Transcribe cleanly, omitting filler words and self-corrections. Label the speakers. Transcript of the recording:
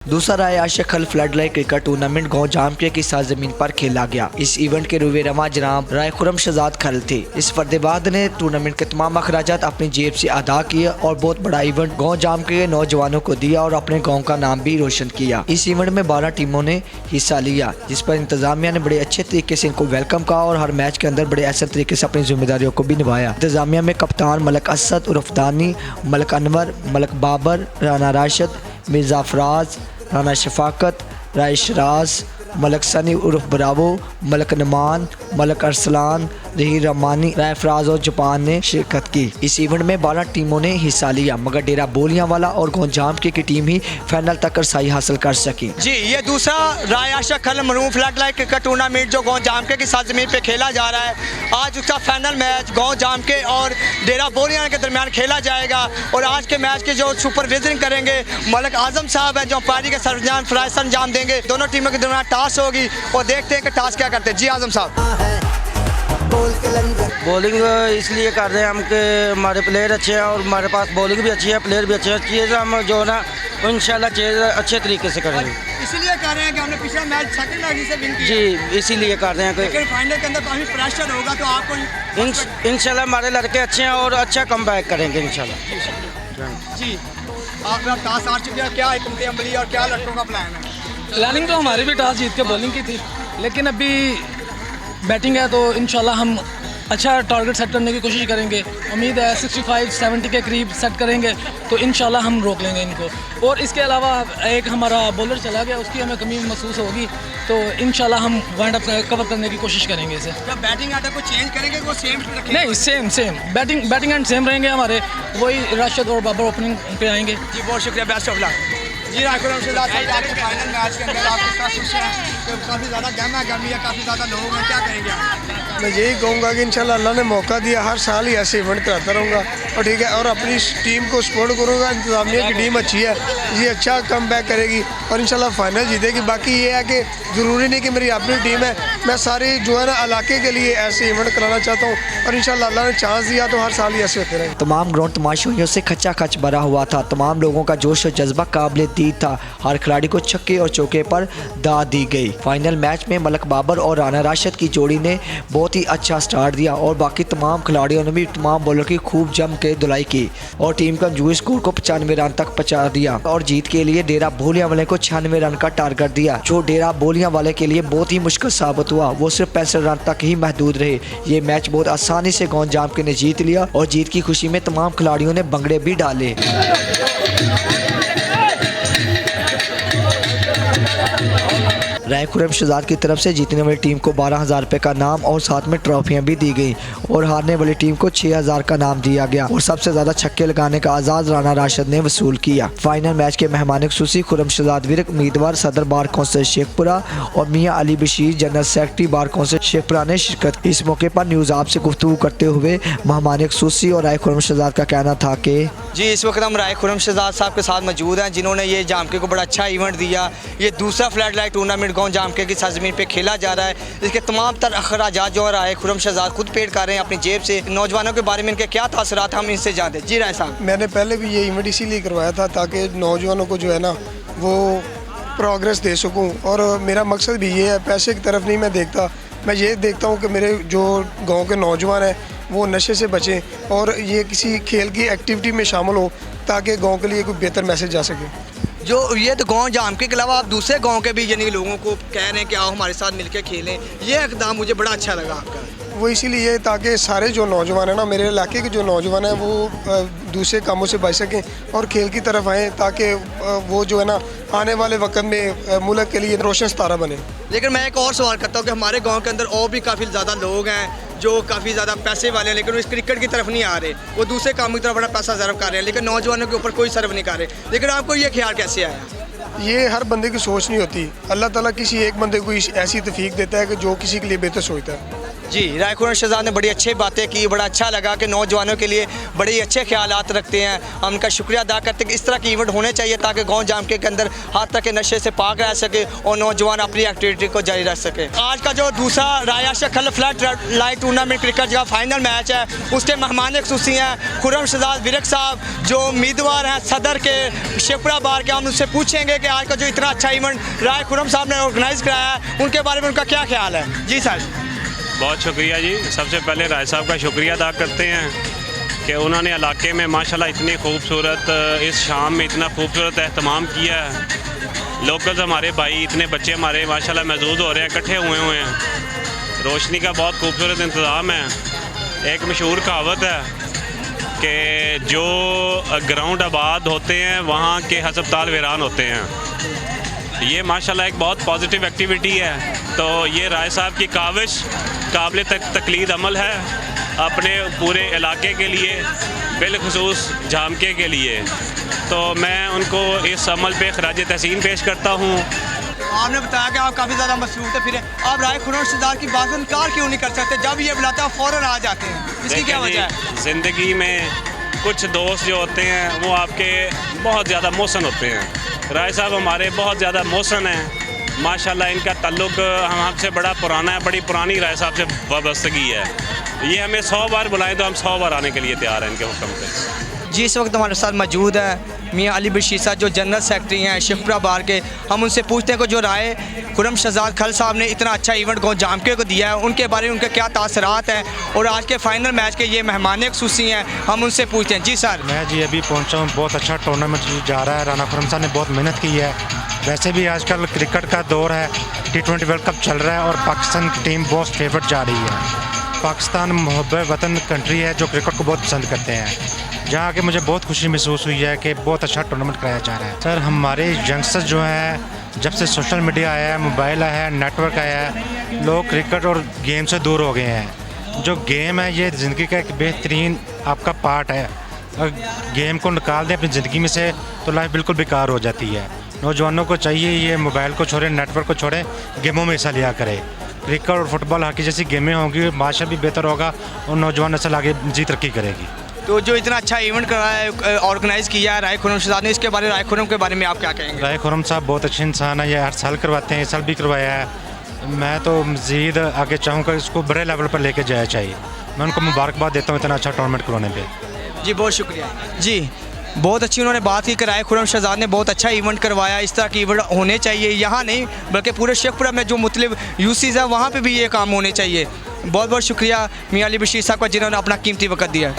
Speaker 1: दूसरा राय आशिक खल flood light cricket tournament गांव जामके की सरजमीन पर खेला गया। इस इवेंट के रुवेरमा जनाब राय खुरम शहजाद खल थे। इस फर्देबाद ने टूर्नामेंट के तमाम अखराजात अपनी जेब से अदा किए और बहुत बड़ा इवेंट गांव जामके के नौजवानों को दिया और अपने गांव का नाम भी रोशन किया। इस इवेंट में 12 टीमों ने हिस्सा लिया, जिस पर इंतजामिया ने बड़े अच्छे तरीके से इनको वेलकम कहा और हर मैच के अंदर बड़े अच्छे तरीके से अपनी जिम्मेदारियों को भी निभाया। इंतजामिया में कप्तान मलक असद उर्फ दानी, मलक अनवर, मलक बाबर, राना राशिद, मिर्जा फराज, राना शफाकत, राय शराज, मलक सनी उर्फ ब्रावो, मलक नमान, मलक अरसलान, जहीर रमानी, राय फराज और जापान ने शिरकत की। इस इवेंट में 12 टीमों ने हिस्सा लिया, मगर डेरा बोलियां वाला और गांव जामके की टीम ही फाइनल तक रसाई हासिल कर सकी।
Speaker 2: जी, ये दूसरा राय आशिक खल murrum flood light cricket tournament जो गांव जामके की सरजमीन पे खेला जा रहा है। आज उसका फाइनल मैच गांव जामके और डेरा बोलियां के दरमियान खेला जाएगा और आज के मैच के जो सुपरविजन करेंगे मलक आजम साहब है, जो अंपायरी के सरंजाम फराइज अंजाम देंगे। दोनों टीमों के दरमियान टास होगी और देखते हैं कि टास क्या करते हैं। जी आजम साहब,
Speaker 3: बॉलिंग इसलिए कर रहे हैं हम कि हमारे प्लेयर अच्छे हैं और हमारे पास बॉलिंग भी अच्छी है, प्लेयर भी अच्छे हैं। चीज़ हम जो ना इंशाल्लाह चीज़ अच्छे तरीके से करेंगे।
Speaker 2: इसीलिए कर रहे हैं कि हमने पिछला मैच सेकंड मैच से विन किया।
Speaker 3: जी, इसीलिए कर रहे हैं कि
Speaker 2: फाइनल के अंदर काफी प्रेशर होगा, तो आपको
Speaker 3: इंशाल्लाह हमारे लड़के अच्छे हैं और अच्छा कमबैक करेंगे इंशाल्लाह।
Speaker 2: जी, आपका टास आ चुका है, क्या हिकमत अमली और क्या लड़कों का प्लान है?
Speaker 4: प्लानिंग तो हमारी भी टॉस जीत के बॉलिंग की थी, लेकिन अभी बैटिंग है तो इंशाल्लाह हम अच्छा टारगेट सेट करने की कोशिश करेंगे। उम्मीद है 65-70 के करीब सेट करेंगे तो इंशाल्लाह हम रोक लेंगे इनको। और इसके अलावा एक हमारा बॉलर चला गया, उसकी हमें कमी महसूस होगी, तो इंशाल्लाह हम वाइंड अप कवर करने की कोशिश करेंगे इसे।
Speaker 2: जब बैटिंग आता है को चेंज करेंगे, वो सेम रखेंगे?
Speaker 4: नहीं, सेम बैटिंग एंड सेम रहेंगे हमारे। वही राशिद और बाबर ओपनिंग पे आएंगे।
Speaker 2: जी, बहुत शुक्रिया, बेस्ट ऑफ लक। जी राय खुरम शहजाद साहब, आपके फाइनल मैच के अंदर आप कितना खुश हैं? तो काफ़ी ज़्यादा गर्मी है, काफ़ी ज़्यादा लोग हैं, क्या करेंगे आप?
Speaker 5: मैं यही कहूँगा कि इंशाल्लाह अल्लाह ने मौका दिया, हर साल ही ऐसे इवेंट कराता रहूँगा और ठीक है, और अपनी टीम को सपोर्ट करूँगा। इंतजामिया की टीम अच्छी है, ये अच्छा कम बैक करेगी और इंशाल्लाह फाइनल जीतेगी। बाकी ये है कि ज़रूरी नहीं कि मेरी अपनी टीम है, मैं सारी जो है ना इलाके के लिए ऐसे इवेंट कराना चाहता हूँ और इंशाल्लाह अल्लाह ने चांस दिया तो हर साल ही ऐसे होते रहेंगे।
Speaker 1: तमाम ग्राउंड तमाशाइयों से खचा खच भरा हुआ था। तमाम लोगों का जोश और जज्बा काबिल दीद था। हर खिलाड़ी को छक्के और चौके पर दाद दी गई। फाइनल मैच में मलक बाबर और राना राशिद की जोड़ी ने बहुत ही अच्छा स्टार्ट दिया और बाकी तमाम खिलाड़ियों ने भी तमाम बॉलर की खूब जम के धुलाई की और टीम का जूही स्कोर को 95 रन तक पहुंचा दिया और जीत के लिए डेरा बोलियां वाले को 96 रन का टारगेट दिया, जो डेरा बोलियां वाले के लिए बहुत ही मुश्किल साबित हुआ। वो सिर्फ 65 रन तक ही महदूद रहे। ये मैच बहुत आसानी से गांव जामके ने जीत लिया और जीत की खुशी में तमाम खिलाड़ियों ने भंगड़े भी डाले। राय खुरम शहजाद की तरफ से जीतने वाली टीम को 12,000 रुपये का नाम और साथ में ट्रॉफियां भी दी गई और हारने वाली टीम को 6,000 का नाम दिया गया और सबसे ज्यादा छक्के लगाने का आजाद राना राशिद ने वसूल किया। फाइनल मैच के मेहमान खुसूसी खुरम शहजाद विरक उम्मीदवार सदर बार कौंसिल शेखपुरा और मियाँ Ali Bashir general secretary bar council Sheikhpura ने शिरकत की। इस मौके पर न्यूज़ आप से गुफ्तगू करते हुए मेहमान खुसूसी और राय खुरम शहजाद का कहना था कि
Speaker 2: जी, इस वक्त हम राय खुरम शहजाद साहब के साथ मौजूद हैं, जिन्होंने ये जामके को बड़ा अच्छा इवेंट दिया। ये दूसरा फ्लड लाइट टूर्नामेंट गांव जामके की सरजमीन पे खेला जा रहा है। इसके तमाम तर अखराजात जो है राय खुरम शहजाद खुद पेड कर रहे हैं अपनी जेब से। नौजवानों के बारे में इनके क्या तासरात हम इनसे जानते हैं। जी राय साहब,
Speaker 5: मैंने पहले भी ये इवेंट इसीलिए करवाया था ताकि नौजवानों को जो है ना वो प्रोग्रेस दे सकूँ और मेरा मकसद भी ये है, पैसे की तरफ नहीं मैं देखता। मैं ये देखता हूँ कि मेरे जो गाँव के नौजवान हैं वो नशे से बचें और ये किसी खेल की एक्टिविटी में शामिल हो ताकि गांव के लिए कोई बेहतर मैसेज जा सके।
Speaker 2: जो ये तो गाँव जामके के अलावा आप दूसरे गाँव के भी यानी लोगों को कह रहे हैं कि आओ हमारे साथ मिलकर खेलें, ये इकदाम मुझे बड़ा अच्छा लगा आपका।
Speaker 5: वो इसीलिए ताकि सारे जो नौजवान हैं ना, मेरे इलाके के जो नौजवान हैं वो दूसरे कामों से बच सकें और खेल की तरफ आएँ ताकि वो जो है ना आने वाले वक्त में मुल्क के लिए रोशन सितारा बने।
Speaker 2: लेकिन मैं एक और सवाल करता हूँ कि हमारे गांव के अंदर और भी काफ़ी ज़्यादा लोग हैं जो काफ़ी ज़्यादा पैसे वाले हैं, लेकिन वो इस क्रिकेट की तरफ नहीं आ रहे, वो दूसरे कामों की तरफ बड़ा पैसा सर्व कर रहे हैं, लेकिन नौजवानों के ऊपर कोई सर्व नहीं कर रहे। लेकिन आपको ये ख्याल कैसे आया?
Speaker 5: ये हर बंदे की सोच नहीं होती। अल्लाह ताला किसी एक बंदे को ऐसी तौफीक देता है कि जो किसी के लिए बेहतर सोचता है।
Speaker 2: जी, राय खुरम शहजाद ने बड़ी अच्छी बातें की, बड़ा अच्छा लगा कि नौजवानों के लिए बड़े ही अच्छे ख्यालात रखते हैं। हम उनका शुक्रिया अदा करते हैं कि इस तरह के इवेंट होने चाहिए ताकि गांव जामके के अंदर हर तरह के नशे से पाक रह सके और नौजवान अपनी एक्टिविटी को जारी रख सके। आज का जो दूसरा राय आशा खल फ्लड लाइट टूर्नामेंट क्रिकेट का फाइनल मैच है, उसके मेहमान खुसूसी हैं खुरम शहजाद विरक साहब, जो उम्मीदवार हैं सदर के शेखपुरा बार के। हम उनसे पूछेंगे कि आज का जो इतना अच्छा इवेंट राय खुरम साहब ने ऑर्गेनाइज़ कराया है, उनके बारे में उनका क्या ख्याल है। जी सर।
Speaker 6: बहुत शुक्रिया जी। सबसे पहले राय साहब का शुक्रिया अदा करते हैं कि उन्होंने इलाके में माशाल्लाह इतनी खूबसूरत इस शाम में इतना खूबसूरत एहतमाम किया है। लोकल्स हमारे भाई, इतने बच्चे हमारे माशाल्लाह मौजूद हो रहे हैं, इकट्ठे हुए हैं। रोशनी का बहुत खूबसूरत इंतज़ाम है। एक मशहूर कहावत है कि जो ग्राउंड आबाद होते हैं वहाँ के हस्पताल वीरान होते हैं। ये माशाल्लाह एक बहुत पॉजिटिव एक्टिविटी है। तो ये राय साहब की काविश काबिल तकलीद अमल है अपने पूरे इलाके के लिए, बिलखुसूस जामके के लिए। तो मैं उनको इस अमल पे खराज तहसीन पेश करता हूँ।
Speaker 2: आपने बताया कि आप काफ़ी ज़्यादा मसरूफ़ थे, फिर आप राय खुरम शहजाद की बात इनकार क्यों नहीं कर सकते? जब ये बुलाता है फ़ौरन आ जाते हैं, इसकी क्या वजह है?
Speaker 6: ज़िंदगी में कुछ दोस्त जो होते हैं वो आपके बहुत ज़्यादा मोहसन होते हैं। राय साहब हमारे बहुत ज़्यादा मोहसन हैं माशाल्लाह। इनका ताल्लुक़ हम हमसे बड़ा पुराना है, बड़ी पुरानी राय साहब से वाबस्तगी है। ये हमें 100 बार बुलाएं तो हम 100 बार आने के लिए तैयार हैं इनके हुक्म पे।
Speaker 2: जी, इस वक्त हमारे साथ मौजूद है मियाँ अली बशीर साहब, जो जनरल सेक्रेटरी हैं शेखपुरा बार के। हम उनसे पूछते हैं कि जो राय खुरम शहजाद खल साहब ने इतना अच्छा इवेंट गाँव जामके को दिया है, उनके बारे में उनके क्या तासरात हैं और आज के फाइनल मैच के ये मेहमान खुसूसी हैं, हम उनसे पूछते हैं। जी सर।
Speaker 7: मैं जी अभी पहुंचा हूँ। बहुत अच्छा टूर्नामेंट जा रहा है। राना खुरम साहब ने बहुत मेहनत की है। वैसे भी आजकल क्रिकेट का दौर है, T20 वर्ल्ड कप चल रहा है और पाकिस्तान की टीम बहुत फेवरेट जा रही है। पाकिस्तान मोहब्बत वतन कंट्री है जो क्रिकेट को बहुत पसंद करते हैं। जहाँ आके मुझे बहुत खुशी महसूस हुई है कि बहुत अच्छा टूर्नामेंट कराया जा रहा है। सर, हमारे यंगस्टर्स जो हैं, जब से सोशल मीडिया आया है, मोबाइल आया है, नेटवर्क आया है, लोग क्रिकेट और गेम से दूर हो गए हैं। जो गेम है ये ज़िंदगी का एक बेहतरीन आपका पार्ट है। अगर गेम को निकाल दें अपनी ज़िंदगी में से तो लाइफ बिल्कुल बेकार हो जाती है। नौजवानों को चाहिए ये मोबाइल को छोड़ें, नेटवर्क को छोड़ें, गेमों में हिस्सा लिया करें। क्रिकेट और फुटबॉल, हॉकी जैसी गेमें होंगी, माशा भी बेहतर होगा और नौजवान नस्ल आगे जी तरक्की करेगी।
Speaker 2: तो जो इतना अच्छा इवेंट कराया ऑर्गेनाइज़ किया है राय खुरम शहजाद ने, इसके बारे राय खुरम के बारे में आप क्या कहेंगे?
Speaker 7: राय खुरम साहब बहुत अच्छे इंसान है। ये हर साल करवाते हैं, इस साल भी करवाया है। मैं तो मज़ीद आगे चाहूँगा इसको बड़े लेवल पर लेके जाया चाहिए। मैं उनको मुबारकबाद देता हूँ इतना अच्छा टूर्नामेंट करवाने पर।
Speaker 2: जी, बहुत शुक्रिया। जी, बहुत अच्छी उन्होंने बात की कि राय खुरम शहजाद ने बहुत अच्छा इवेंट करवाया। इस तरह के इवेंट होने चाहिए, यहाँ नहीं बल्कि पूरे शेखपुरा में जो मुख्तलिफ यूसीज़ है वहाँ पे भी ये काम होने चाहिए। बहुत बहुत शुक्रिया मियाँ अली बशीर साहब का, जिन्होंने अपना कीमती वक्त दिया।